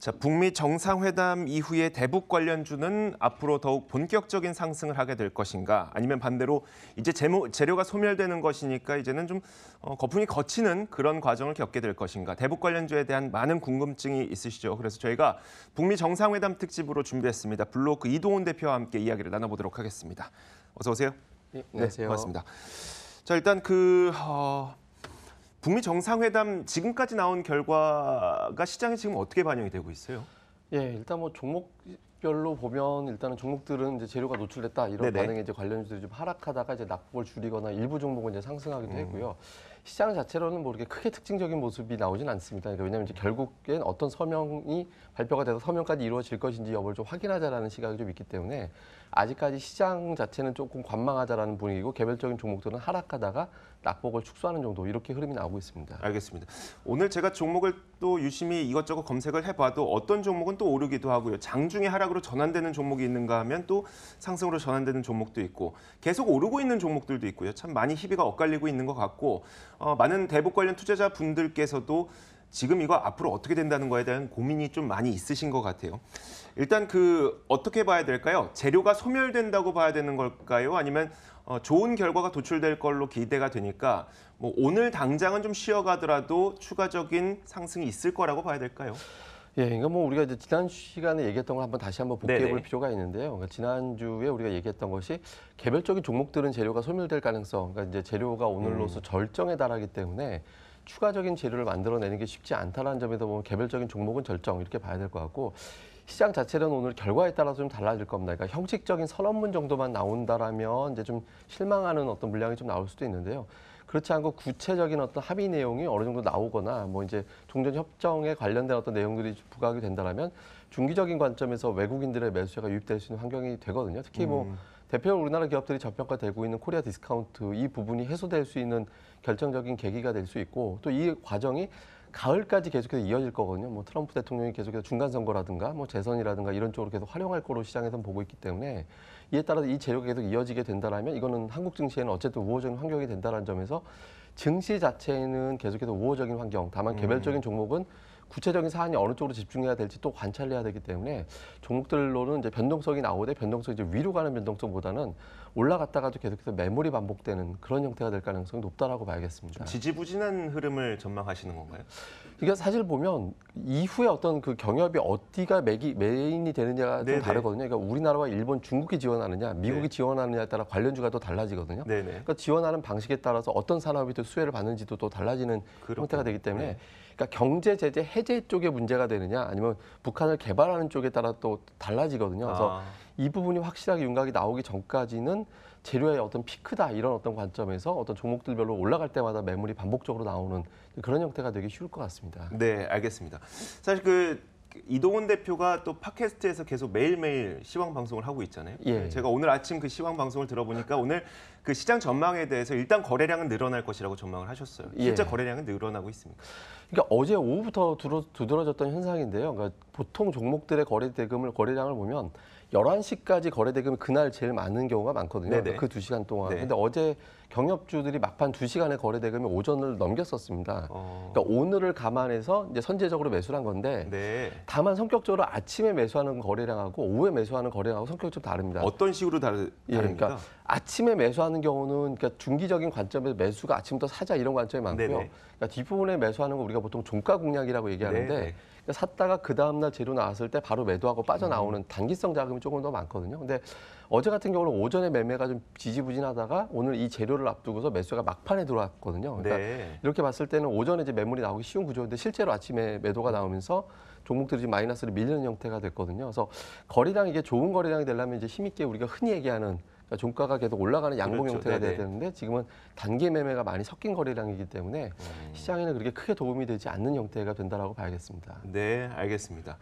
자, 북미 정상회담 이후에 대북 관련주는 앞으로 더욱 본격적인 상승을 하게 될 것인가? 아니면 반대로 이제 재료가 소멸되는 것이니까 이제는 좀 거품이 거치는 그런 과정을 겪게 될 것인가? 대북 관련주에 대한 많은 궁금증이 있으시죠? 그래서 저희가 북미 정상회담 특집으로 준비했습니다. 블로크 이동훈 대표와 함께 이야기를 나눠보도록 하겠습니다. 어서 오세요. 네, 안녕하세요. 반갑습니다. 자, 일단 북미 정상회담 지금까지 나온 결과가 시장에 지금 어떻게 반영이 되고 있어요? 예, 일단 뭐 종목별로 보면 일단은 종목들은 이제 재료가 노출됐다 이런 네네. 반응에 이제 관련주들이 좀 하락하다가 이제 낙폭을 줄이거나 일부 종목은 이제 상승하기도 했고요. 시장 자체로는 뭐 이렇게 크게 특징적인 모습이 나오진 않습니다. 그러니까 왜냐하면 이제 결국엔 어떤 서명이 발표가 돼서 서명까지 이루어질 것인지 여부를 좀 확인하자라는 시각이 좀 있기 때문에 아직까지 시장 자체는 조금 관망하자라는 분위기고 개별적인 종목들은 하락하다가 낙폭을 축소하는 정도 이렇게 흐름이 나오고 있습니다. 알겠습니다. 오늘 제가 종목을 또 유심히 이것저것 검색을 해봐도 어떤 종목은 또 오르기도 하고요. 장중에 하락으로 전환되는 종목이 있는가 하면 또 상승으로 전환되는 종목도 있고 계속 오르고 있는 종목들도 있고요. 참 많이 희비가 엇갈리고 있는 것 같고 많은 대북 관련 투자자분들께서도 지금 이거 앞으로 어떻게 된다는 거에 대한 고민이 좀 많이 있으신 것 같아요. 일단 어떻게 봐야 될까요? 재료가 소멸된다고 봐야 되는 걸까요? 아니면 좋은 결과가 도출될 걸로 기대가 되니까 뭐 오늘 당장은 좀 쉬어가더라도 추가적인 상승이 있을 거라고 봐야 될까요? 예, 그러니까 뭐 우리가 이제 지난 시간에 얘기했던 걸 다시 한번 복귀해 볼 네네. 필요가 있는데요. 그러니까 지난주에 우리가 얘기했던 것이 개별적인 종목들은 재료가 소멸될 가능성, 그러니까 이제 재료가 오늘로서 절정에 달하기 때문에 추가적인 재료를 만들어내는 게 쉽지 않다는 점에서 보면 개별적인 종목은 절정 이렇게 봐야 될 것 같고 시장 자체는 오늘 결과에 따라서 좀 달라질 겁니다. 그러니까 형식적인 선언문 정도만 나온다라면 이제 좀 실망하는 어떤 물량이 좀 나올 수도 있는데요. 그렇지 않고 구체적인 어떤 합의 내용이 어느 정도 나오거나 뭐 이제 종전 협정에 관련된 어떤 내용들이 부각이 된다라면 중기적인 관점에서 외국인들의 매수세가 유입될 수 있는 환경이 되거든요. 특히 뭐 대표적으로 우리나라 기업들이 저평가되고 있는 코리아 디스카운트 이 부분이 해소될 수 있는 결정적인 계기가 될 수 있고 또 이 과정이 가을까지 계속해서 이어질 거거든요. 뭐 트럼프 대통령이 계속해서 중간 선거라든가 뭐 재선이라든가 이런 쪽으로 계속 활용할 거로 시장에서는 보고 있기 때문에 이에 따라서 이 재료가 계속 이어지게 된다라면 이거는 한국 증시에는 어쨌든 우호적인 환경이 된다는 점에서 증시 자체는 계속해서 우호적인 환경. 다만 개별적인 종목은 구체적인 사안이 어느 쪽으로 집중해야 될지 또 관찰해야 되기 때문에 종목들로는 이제 변동성이 나오되 변동성이 이제 위로 가는 변동성보다는 올라갔다가도 계속해서 매물이 반복되는 그런 형태가 될 가능성이 높다라고 봐야겠습니다. 지지부진한 흐름을 전망하시는 건가요? 이게 사실 보면 이후에 어떤 그 경협이 어디가 메인이 되느냐가 좀 네네. 다르거든요. 그러니까 우리나라와 일본, 중국이 지원하느냐, 미국이 네. 지원하느냐에 따라 관련주가 또 달라지거든요. 네네. 그러니까 지원하는 방식에 따라서 어떤 산업이 또 수혜를 받는지도 또 달라지는 그렇군요. 형태가 되기 때문에 네. 그러니까 경제 제재 해제 쪽에 문제가 되느냐 아니면 북한을 개발하는 쪽에 따라 또 달라지거든요. 그래서 이 부분이 확실하게 윤곽이 나오기 전까지는 재료의 어떤 피크다 이런 어떤 관점에서 어떤 종목들별로 올라갈 때마다 매물이 반복적으로 나오는 그런 형태가 되기 쉬울 것 같습니다. 네, 알겠습니다. 사실 이동훈 대표가 또 팟캐스트에서 계속 매일매일 시황 방송을 하고 있잖아요. 예. 제가 오늘 아침 그 시황 방송을 들어보니까 오늘 그 시장 전망에 대해서 일단 거래량은 늘어날 것이라고 전망을 하셨어요. 실제 예. 거래량은 늘어나고 있습니까? 그러니까 어제 오후부터 두드러졌던 현상인데요. 그러니까 보통 종목들의 거래량을 보면 11시까지 거래 대금이 그날 제일 많은 경우가 많거든요. 네네. 그 2시간 동안. 네. 근데 어제 경협주들이 막판 2시간에 거래 대금이 오전을 넘겼었습니다. 그러니까 오늘을 감안해서 이제 선제적으로 매수를 한 건데 네. 다만 성격적으로 아침에 매수하는 거래량하고 오후에 매수하는 거래량하고 성격이 좀 다릅니다. 어떤 식으로 예, 다릅니까? 그러니까 아침에 매수하는 경우는 그러니까 중기적인 관점에서 매수가 아침부터 사자 이런 관점이 많고요. 네네. 그러니까 뒷부분에 매수하는 거 우리가 보통 종가 공략이라고 얘기하는데 네네. 그러니까 샀다가 그 다음날 재료 나왔을 때 바로 매도하고 빠져나오는 단기성 자금이 조금 더 많거든요. 근데 어제 같은 경우는 오전에 매매가 좀 지지부진하다가 오늘 이 재료를 앞두고서 매수가 막판에 들어왔거든요. 그러니까 네. 이렇게 봤을 때는 오전에 이제 매물이 나오기 쉬운 구조인데 실제로 아침에 매도가 나오면서 종목들이 지금 마이너스를 밀리는 형태가 됐거든요. 그래서 거래량 이게 좋은 거래량이 되려면 이제 힘있게 우리가 흔히 얘기하는 그러니까 종가가 계속 올라가는 양봉 그렇죠. 형태가 돼야 네네. 되는데 지금은 단기 매매가 많이 섞인 거래량이기 때문에 시장에는 그렇게 크게 도움이 되지 않는 형태가 된다라고 봐야겠습니다. 네, 알겠습니다.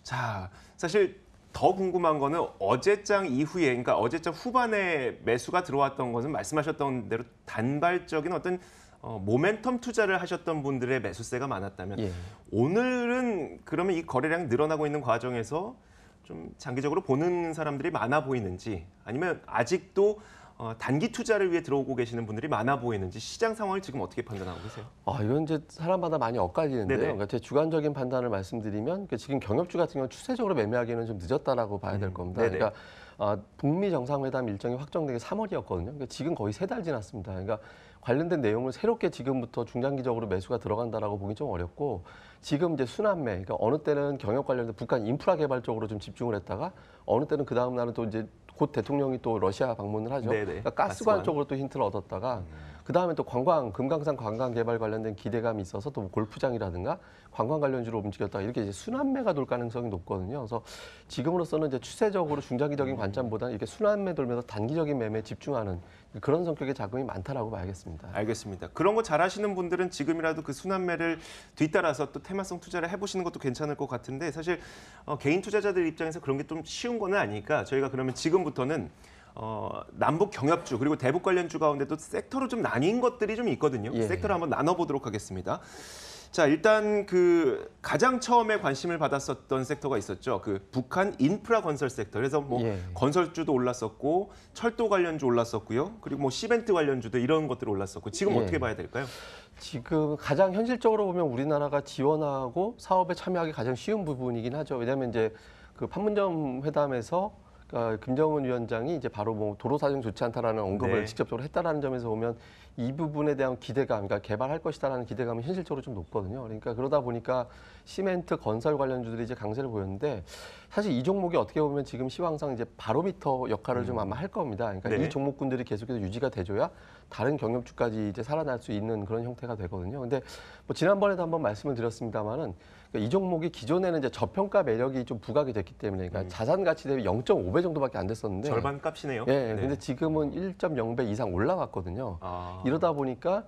자, 사실 더 궁금한 거는 어제장 이후에, 그러니까 어제장 후반에 매수가 들어왔던 것은 말씀하셨던 대로 단발적인 어떤 모멘텀 투자를 하셨던 분들의 매수세가 많았다면 예. 오늘은 그러면 이 거래량이 늘어나고 있는 과정에서 좀 장기적으로 보는 사람들이 많아 보이는지 아니면 아직도 단기 투자를 위해 들어오고 계시는 분들이 많아 보이는지 시장 상황을 지금 어떻게 판단하고 계세요? 이건 이제 사람마다 많이 엇갈리는데요. 네네. 그러니까 제 주관적인 판단을 말씀드리면 그러니까 지금 경협주 같은 경우는 추세적으로 매매하기는 좀 늦었다라고 봐야 될 겁니다. 네네. 그러니까 북미 정상회담 일정이 확정된 게 3월이었거든요. 그러니까 지금 거의 3달 지났습니다. 그러니까 관련된 내용을 새롭게 지금부터 중장기적으로 매수가 들어간다라고 보기 좀 어렵고 지금 이제 순환매, 그러니까 어느 때는 경협 관련된 북한 인프라 개발 쪽으로 좀 집중을 했다가 어느 때는 그 다음 날은 또 이제 곧 대통령이 또 러시아 방문을 하죠. 네네. 그러니까 가스관 가스관. 쪽으로 또 힌트를 얻었다가 그 다음에 또 관광, 금강산 관광 개발 관련된 기대감이 있어서 또 골프장이라든가 관광 관련주로 움직였다 이렇게 이제 순환매가 돌 가능성이 높거든요. 그래서 지금으로서는 이제 추세적으로 중장기적인 관점보다는 이렇게 순환매 돌면서 단기적인 매매에 집중하는 그런 성격의 자금이 많다라고 봐야겠습니다. 알겠습니다. 그런 거 잘하시는 분들은 지금이라도 그 순환매를 뒤따라서 또 테마성 투자를 해보시는 것도 괜찮을 것 같은데 사실 개인 투자자들 입장에서 그런 게 좀 쉬운 거는 아니니까 저희가 그러면 지금부터는 남북 경협주 그리고 대북 관련주 가운데도 섹터로 좀 나뉜 것들이 좀 있거든요. 예. 섹터를 한번 나눠보도록 하겠습니다. 자, 일단 그 가장 처음에 관심을 받았었던 섹터가 있었죠. 그 북한 인프라 건설 섹터. 그래서 뭐 예. 건설주도 올랐었고 철도 관련주 올랐었고요. 그리고 뭐 시멘트 관련주도 이런 것들 올랐었고 지금 예. 어떻게 봐야 될까요? 지금 가장 현실적으로 보면 우리나라가 지원하고 사업에 참여하기 가장 쉬운 부분이긴 하죠. 왜냐하면 이제 그 판문점 회담에서 김정은 위원장이 이제 바로 뭐 도로 사정 좋지 않다라는 언급을 네. 직접적으로 했다라는 점에서 보면 이 부분에 대한 기대감, 그러니까 개발할 것이다라는 기대감이 현실적으로 좀 높거든요. 그러니까 그러다 보니까 시멘트 건설 관련주들이 이제 강세를 보였는데 사실 이 종목이 어떻게 보면 지금 시황상 이제 바로미터 역할을 좀 아마 할 겁니다. 그러니까 네. 이 종목군들이 계속해서 유지가 돼줘야 다른 경협주까지 이제 살아날 수 있는 그런 형태가 되거든요. 근데 뭐 지난번에도 한번 말씀을 드렸습니다만은 이 종목이 기존에는 이제 저평가 매력이 좀 부각이 됐기 때문에 그러니까 자산 가치 대비 0.5배 정도밖에 안 됐었는데 절반 값이네요. 예, 네. 근데 지금은 1.0배 이상 올라갔거든요. 아. 이러다 보니까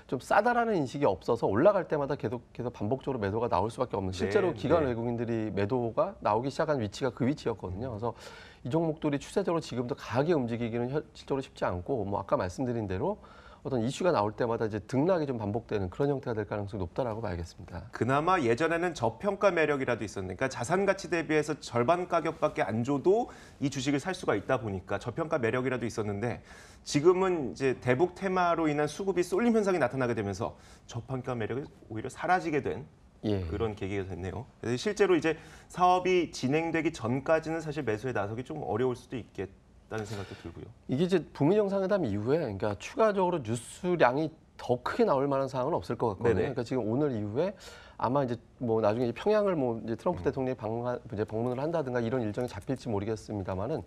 좀 싸다라는 인식이 없어서 올라갈 때마다 계속 반복적으로 매도가 나올 수밖에 없는 실제로 네, 기관 네. 외국인들이 매도가 나오기 시작한 위치가 그 위치였거든요. 그래서 이 종목들이 추세적으로 지금도 강하게 움직이기는 실적으로 쉽지 않고 뭐 아까 말씀드린 대로 어떤 이슈가 나올 때마다 이제 등락이 좀 반복되는 그런 형태가 될 가능성이 높다라고 봐야겠습니다. 그나마 예전에는 저평가 매력이라도 있었는데 그러니까 자산 가치 대비해서 절반 가격밖에 안 줘도 이 주식을 살 수가 있다 보니까 저평가 매력이라도 있었는데 지금은 이제 대북 테마로 인한 수급이 쏠림 현상이 나타나게 되면서 저평가 매력이 오히려 사라지게 된 예. 그런 계기가 됐네요. 그래서 실제로 이제 사업이 진행되기 전까지는 사실 매수에 나서기 좀 어려울 수도 있겠다는 생각도 들고요. 이게 이제 북미 정상회담 이후에 그러니까 추가적으로 뉴스량이 더 크게 나올 만한 사항은 없을 것 같거든요. 네네. 그러니까 지금 오늘 이후에 아마 이제 뭐 나중에 이제 평양을 뭐 이제 트럼프 대통령이 방문을 한다든가 이런 일정이 잡힐지 모르겠습니다만은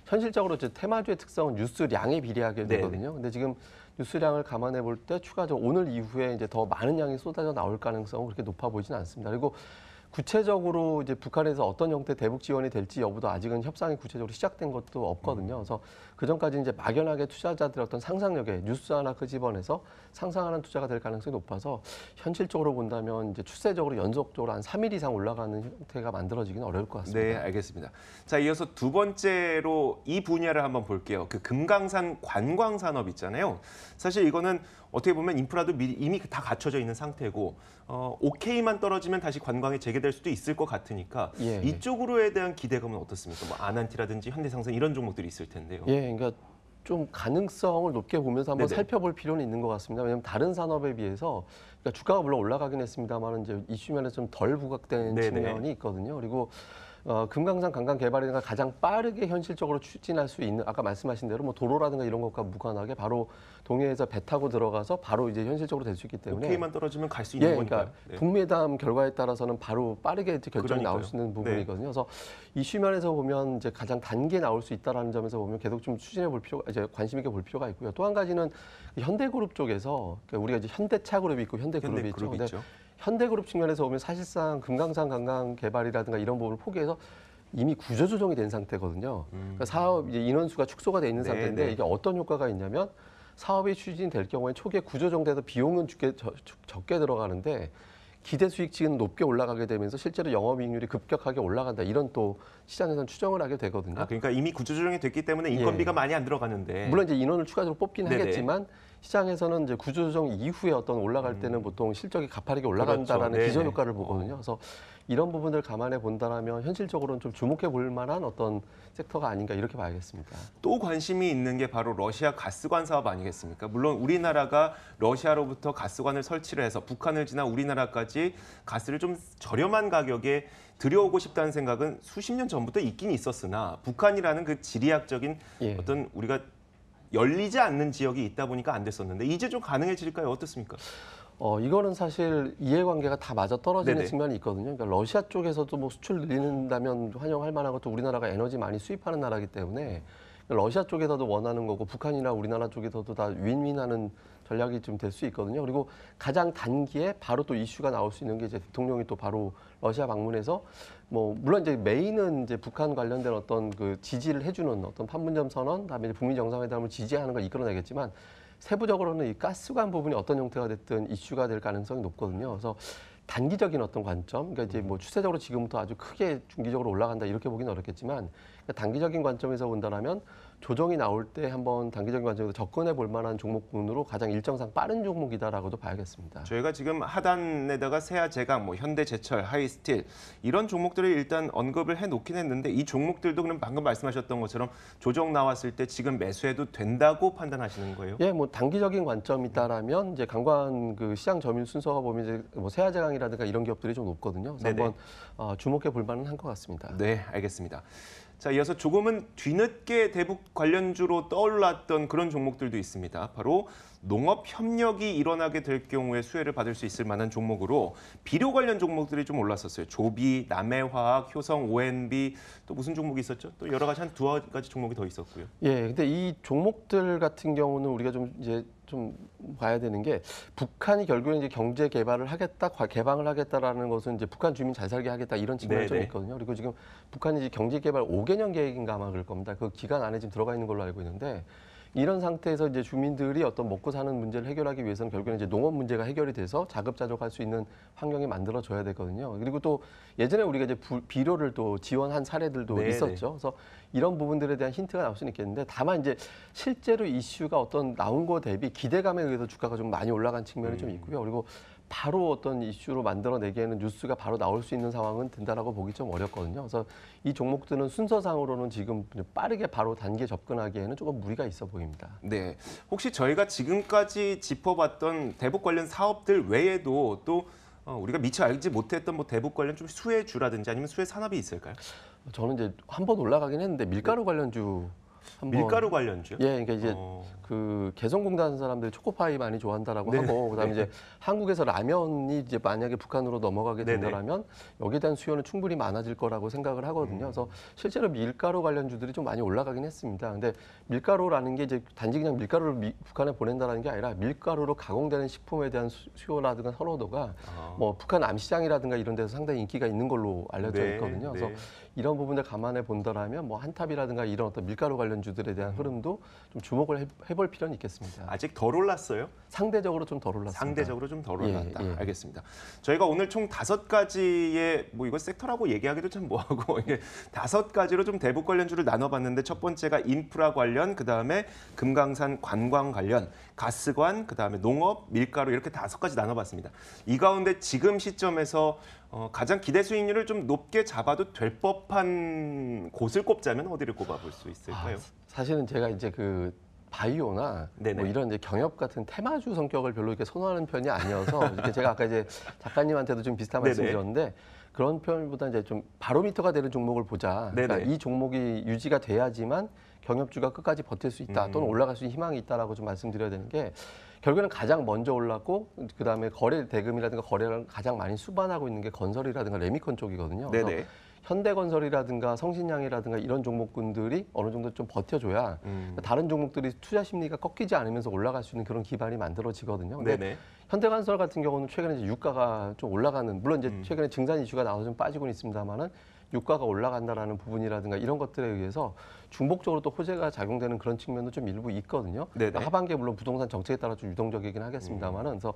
현실적으로 이제 테마주의 특성은 뉴스량에 비례하게 네네. 되거든요. 근데 지금 뉴스량을 감안해 볼 때 추가적으로 오늘 이후에 이제 더 많은 양이 쏟아져 나올 가능성은 그렇게 높아 보이지는 않습니다. 그리고 구체적으로 이제 북한에서 어떤 형태 대북 지원이 될지 여부도 아직은 협상이 구체적으로 시작된 것도 없거든요. 그래서 그 전까지 이제 막연하게 투자자들의 어떤 상상력에 뉴스 하나 끄집어내서 상상하는 투자가 될 가능성이 높아서 현실적으로 본다면 이제 추세적으로 연속적으로 한 3일 이상 올라가는 형태가 만들어지기는 어려울 것 같습니다. 네, 알겠습니다. 자, 이어서 두 번째로 이 분야를 한번 볼게요. 그 금강산 관광 산업 있잖아요. 사실 이거는 어떻게 보면 인프라도 이미 다 갖춰져 있는 상태고 오케이만 떨어지면 다시 관광이 재개될 수도 있을 것 같으니까 예. 이쪽으로에 대한 기대감은 어떻습니까? 뭐 아난티라든지 현대상선 이런 종목들이 있을 텐데요. 예, 그러니까 좀 가능성을 높게 보면서 한번 네네. 살펴볼 필요는 있는 것 같습니다. 왜냐하면 다른 산업에 비해서 그러니까 주가가 물론 올라가긴 했습니다만 이제 이슈면에서 좀 덜 부각된 네네. 측면이 있거든요. 그리고 금강산 관광 개발이가 가장 빠르게 현실적으로 추진할 수 있는 아까 말씀하신 대로 뭐 도로라든가 이런 것과 무관하게 바로 동해에서 배 타고 들어가서 바로 이제 현실적으로 될 수 있기 때문에 오케이만 떨어지면 갈 수 있는 예, 거니까요. 그러니까 네. 북미회담 결과에 따라서는 바로 빠르게 이제 결정이 나올 수 있는 그러니까요. 부분이거든요. 그래서 이슈면에서 보면 이제 가장 단기에 나올 수 있다라는 점에서 보면 계속 좀 추진해 볼 필요가 이제 관심 있게 볼 필요가 있고요. 또 한 가지는 현대그룹 쪽에서 그러니까 우리가 이제 현대차 그룹이 있고 현대그룹이 있죠. 현대그룹 근데 있죠. 현대그룹 측면에서 보면 사실상 금강산 관광 개발이라든가 이런 부분을 포기해서 이미 구조조정이 된 상태거든요. 그러니까 사업 이제 인원수가 축소가 돼 있는 네, 상태인데 네. 이게 어떤 효과가 있냐면 사업이 추진될 경우에 초기에 구조정돼서 비용은 적게 들어가는데 기대 수익치는 높게 올라가게 되면서 실제로 영업이익률이 급격하게 올라간다. 이런 또 시장에서는 추정을 하게 되거든요. 그러니까 이미 구조조정이 됐기 때문에 인건비가 예. 많이 안 들어가는데 물론 이제 인원을 추가적으로 뽑기는 네네. 하겠지만 시장에서는 이제 구조조정 이후에 어떤 올라갈 때는 보통 실적이 가파르게 올라간다라는 그렇죠. 기저 네네. 효과를 보거든요. 그래서 이런 부분들 감안해 본다라면 현실적으로는 좀 주목해 볼 만한 어떤 섹터가 아닌가 이렇게 봐야겠습니다. 또 관심이 있는 게 바로 러시아 가스관 사업 아니겠습니까? 물론 우리나라가 러시아로부터 가스관을 설치를 해서 북한을 지나 우리나라까지 가스를 좀 저렴한 가격에 들여오고 싶다는 생각은 수십 년 전부터 있긴 있었으나 북한이라는 그 지리학적인 예. 어떤 우리가 열리지 않는 지역이 있다 보니까 안 됐었는데 이제 좀 가능해질까요? 어떻습니까? 이거는 사실 이해관계가 다 맞아 떨어지는 네네. 측면이 있거든요. 그러니까 러시아 쪽에서도 뭐 수출 늘린다면 환영할 만한 것도 우리나라가 에너지 많이 수입하는 나라이기 때문에 러시아 쪽에서도 원하는 거고 북한이나 우리나라 쪽에서도 다 윈윈하는 전략이 좀 될 수 있거든요. 그리고 가장 단기에 바로 또 이슈가 나올 수 있는 게 이제 대통령이 또 바로 러시아 방문해서 뭐 물론 이제 메인은 이제 북한 관련된 어떤 그 지지를 해주는 어떤 판문점 선언, 그다음에 이제 북미 정상회담을 지지하는 걸 이끌어내겠지만 세부적으로는 이 가스관 부분이 어떤 형태가 됐든 이슈가 될 가능성이 높거든요. 그래서 단기적인 어떤 관점, 그러니까 이제 뭐 추세적으로 지금부터 아주 크게 중기적으로 올라간다 이렇게 보기는 어렵겠지만 단기적인 관점에서 본다라면 조정이 나올 때 한번 단기적인 관점에서 접근해 볼 만한 종목군으로 가장 일정상 빠른 종목이다라고도 봐야겠습니다. 저희가 지금 하단에다가 세아제강, 뭐 현대제철, 하이스틸 이런 종목들을 일단 언급을 해놓긴 했는데 이 종목들도 그럼 방금 말씀하셨던 것처럼 조정 나왔을 때 지금 매수해도 된다고 판단하시는 거예요? 예, 뭐 단기적인 관점이다라면 이제 강관 그 시장 점유 순서가 보면 이제 뭐 세아제강이라든가 이런 기업들이 좀 높거든요. 그래서 네네. 한번 주목해 볼 만은 한 것 같습니다. 네, 알겠습니다. 자, 이어서 조금은 뒤늦게 대북 관련주로 떠올랐던 그런 종목들도 있습니다. 바로 농업 협력이 일어나게 될 경우에 수혜를 받을 수 있을 만한 종목으로 비료 관련 종목들이 좀 올랐었어요. 조비, 남해화학, 효성, ONB 또 무슨 종목이 있었죠? 또 여러 가지 한 두어 가지 종목이 더 있었고요. 예, 근데 이 종목들 같은 경우는 우리가 좀 이제 좀 봐야 되는 게 북한이 결국에 이제 경제 개발을 하겠다, 개방을 하겠다라는 것은 이제 북한 주민 잘 살게 하겠다 이런 측면이 좀 네네. 있거든요. 그리고 지금 북한이 이제 경제 개발 5개년 계획인가 아마 그럴 겁니다. 그 기간 안에 지금 들어가 있는 걸로 알고 있는데 이런 상태에서 이제 주민들이 어떤 먹고 사는 문제를 해결하기 위해서는 결국에는 이제 농업 문제가 해결이 돼서 자급자족할 수 있는 환경이 만들어져야 되거든요. 그리고 또 예전에 우리가 이제 비료를 또 지원한 사례들도 네네. 있었죠. 그래서 이런 부분들에 대한 힌트가 나올 수는 있겠는데 다만 이제 실제로 이슈가 어떤 나온 거 대비 기대감에 의해서 주가가 좀 많이 올라간 측면이 좀 있고요. 그리고 바로 어떤 이슈로 만들어내기에는 뉴스가 바로 나올 수 있는 상황은 된다라고 보기 좀 어렵거든요. 그래서 이 종목들은 순서상으로는 지금 빠르게 바로 단기에 접근하기에는 조금 무리가 있어 보입니다. 네, 혹시 저희가 지금까지 짚어봤던 대북 관련 사업들 외에도 또 우리가 미처 알지 못했던 뭐 대북 관련 좀 수혜주라든지 아니면 수혜 산업이 있을까요? 저는 이제 한 번 올라가긴 했는데 밀가루 관련주 한번 밀가루 관련주요? 예, 그러니까 이제 어. 그 개성공단 사람들이 초코파이 많이 좋아한다라고 하고 그다음에 이제 한국에서 라면이 이제 만약에 북한으로 넘어가게 네네. 된다라면 여기에 대한 수요는 충분히 많아질 거라고 생각을 하거든요. 그래서 실제로 밀가루 관련주들이 좀 많이 올라가긴 했습니다. 근데 밀가루라는 게 이제 단지 그냥 밀가루를 북한에 보낸다는 게 아니라 밀가루로 가공되는 식품에 대한 수요라든가 선호도가 뭐 북한 암시장이라든가 이런 데서 상당히 인기가 있는 걸로 알려져 네, 있거든요. 네. 그래서 이런 부분들 감안해 본다라면 뭐 한탑이라든가 이런 어떤 밀가루 관련주들에 대한 흐름도 좀 주목을 해볼 필요는 있겠습니다. 아직 덜 올랐어요? 상대적으로 좀 덜 올랐습니다. 상대적으로 좀 덜 예, 올랐다. 예. 알겠습니다. 저희가 오늘 총 5가지의 뭐 이거 섹터라고 얘기하기도 참 뭐하고 이게 5가지로 좀 대북 관련주를 나눠봤는데 첫 번째가 인프라 관련, 그 다음에 금강산 관광 관련, 가스관, 그 다음에 농업, 밀가루 이렇게 5가지 나눠봤습니다. 이 가운데 지금 시점에서 가장 기대 수익률을 좀 높게 잡아도 될 법한 곳을 꼽자면 어디를 꼽아볼 수 있을까요? 사실은 제가 이제 그 바이오나 네네. 뭐 이런 이제 경협 같은 테마주 성격을 별로 이렇게 선호하는 편이 아니어서 이렇게 제가 아까 이제 작가님한테도 좀 비슷한 네네. 말씀드렸는데 그런 편보다 이제 좀 바로미터가 되는 종목을 보자. 그러니까 네네. 이 종목이 유지가 돼야지만 경협주가 끝까지 버틸 수 있다 또는 올라갈 수 있는 희망이 있다라고 좀 말씀드려야 되는 게 결국에는 가장 먼저 올랐고 그다음에 거래 대금이라든가 거래를 가장 많이 수반하고 있는 게 건설이라든가 레미콘 쪽이거든요. 그래서 네네. 현대건설이라든가 성신양이라든가 이런 종목군들이 어느 정도 좀 버텨줘야 다른 종목들이 투자 심리가 꺾이지 않으면서 올라갈 수 있는 그런 기반이 만들어지거든요. 근데 네네. 현대건설 같은 경우는 최근에 이제 유가가 좀 올라가는 물론 이제 최근에 증산 이슈가 나와서 좀 빠지고는 있습니다만은 유가가 올라간다라는 부분이라든가 이런 것들에 의해서 중복적으로 또 호재가 작용되는 그런 측면도 좀 일부 있거든요. 네네. 그러니까 하반기에 물론 부동산 정책에 따라 좀 유동적이긴 하겠습니다만은 그래서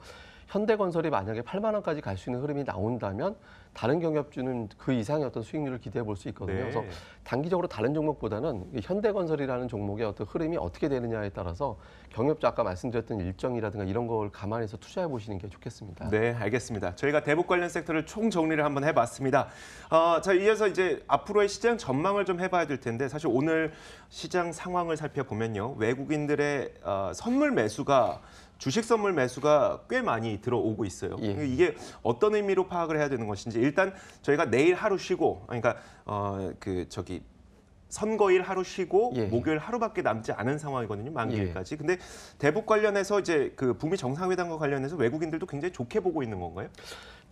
현대건설이 만약에 8만 원까지 갈 수 있는 흐름이 나온다면 다른 경협주는 그 이상의 어떤 수익률을 기대해 볼 수 있거든요. 네. 그래서 단기적으로 다른 종목보다는 이 현대건설이라는 종목의 어떤 흐름이 어떻게 되느냐에 따라서 경협주 아까 말씀드렸던 일정이라든가 이런 걸 감안해서 투자해 보시는 게 좋겠습니다. 네, 알겠습니다. 저희가 대북 관련 섹터를 총 정리를 한번 해봤습니다. 자, 이어서 이제 앞으로의 시장 전망을 좀 해봐야 될 텐데 사실 오늘 시장 상황을 살펴보면요, 외국인들의 선물 매수가 주식 선물 매수가 꽤 많이 들어오고 있어요. 예. 이게 어떤 의미로 파악을 해야 되는 것인지 일단 저희가 내일 하루 쉬고, 그러니까 선거일 하루 쉬고 예. 목요일 하루밖에 남지 않은 상황이거든요. 만기일까지. 근데 대북 관련해서 이제 그 북미 정상회담과 관련해서 외국인들도 굉장히 좋게 보고 있는 건가요?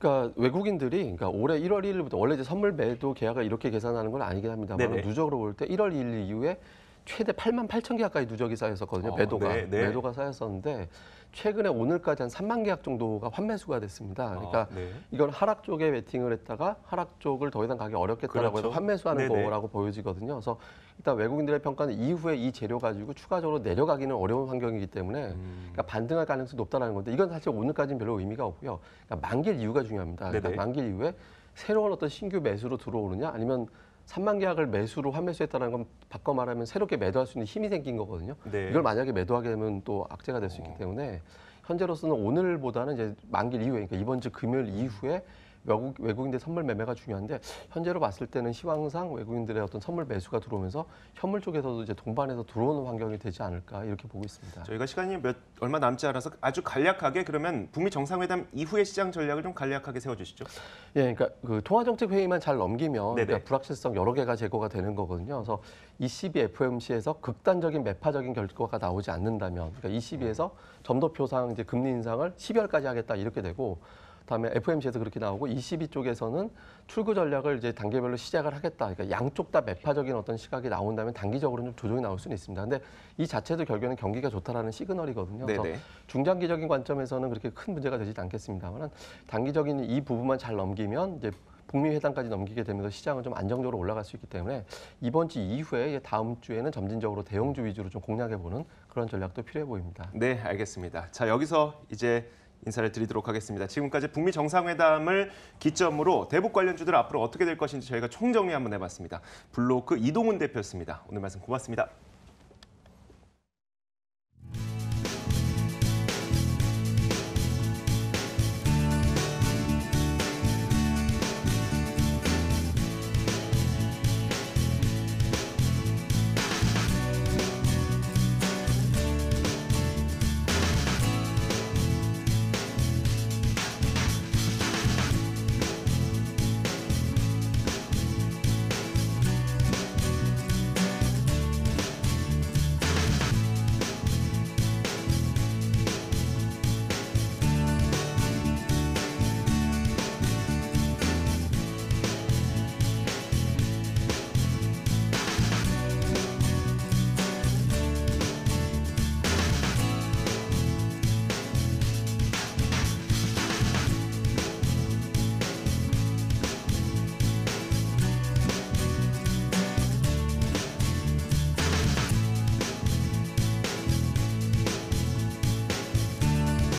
그러니까 외국인들이 그러니까 올해 1월 1일부터 원래 이제 선물 매도 계약을 이렇게 계산하는 건 아니긴 합니다만 네네. 누적으로 볼 때 1월 1일 이후에 최대 8만 8천 계약까지 누적이 쌓였었거든요. 매도가 네, 네. 매도가 쌓였었는데 최근에 오늘까지 한 3만 계약 정도가 환매수가 됐습니다. 그러니까 네. 이건 하락 쪽에 베팅을 했다가 하락 쪽을 더 이상 가기 어렵겠다라고 그렇죠. 해서 환매수하는 네네. 거라고 보여지거든요. 그래서 일단 외국인들의 평가는 이후에 이 재료 가지고 추가적으로 내려가기는 어려운 환경이기 때문에 그러니까 반등할 가능성이 높다는 건데 이건 사실 오늘까지는 별로 의미가 없고요. 그러니까 만기일 이유가 중요합니다. 그러니까 네네. 만기일 이후에 새로운 어떤 신규 매수로 들어오느냐 아니면 3만 계약을 매수로 환매수했다는 건 바꿔 말하면 새롭게 매도할 수 있는 힘이 생긴 거거든요. 네. 이걸 만약에 매도하게 되면 또 악재가 될 수 있기 때문에 현재로서는 오늘보다는 이제 만기일 이후에 그러니까 이번 주 금요일 이후에 외국인들 선물 매매가 중요한데 현재로 봤을 때는 시황상 외국인들의 어떤 선물 매수가 들어오면서 현물 쪽에서도 이제 동반해서 들어오는 환경이 되지 않을까 이렇게 보고 있습니다. 저희가 시간이 얼마 남지 않아서 아주 간략하게 그러면 북미 정상회담 이후의 시장 전략을 좀 간략하게 세워주시죠. 예, 그러니까 그 통화정책 회의만 잘 넘기면 네네. 그러니까 불확실성 여러 개가 제거가 되는 거거든요. 그래서 ECB, FOMC에서 극단적인 매파적인 결과가 나오지 않는다면, 그러니까 ECB에서 점도표상 이제 금리 인상을 12월까지 하겠다 이렇게 되고, 그다음에 FOMC에서 그렇게 나오고 ECB 쪽에서는 출구 전략을 이제 단계별로 시작을 하겠다. 그러니까 양쪽 다 매파적인 어떤 시각이 나온다면 단기적으로는 좀 조정이 나올 수는 있습니다. 근데 이 자체도 결국에는 경기가 좋다라는 시그널이거든요. 그래서 네네. 중장기적인 관점에서는 그렇게 큰 문제가 되지 않겠습니다만 단기적인 이 부분만 잘 넘기면 이제 북미 회담까지 넘기게 되면서 시장은 좀 안정적으로 올라갈 수 있기 때문에 이번 주 이후에 다음 주에는 점진적으로 대형주 위주로 좀 공략해보는 그런 전략도 필요해 보입니다. 네, 알겠습니다. 자, 여기서 이제 인사를 드리도록 하겠습니다. 지금까지 북미 정상회담을 기점으로 대북 관련주들 앞으로 어떻게 될 것인지 저희가 총정리 한번 해봤습니다. 블로크 이동훈 대표였습니다. 오늘 말씀 고맙습니다.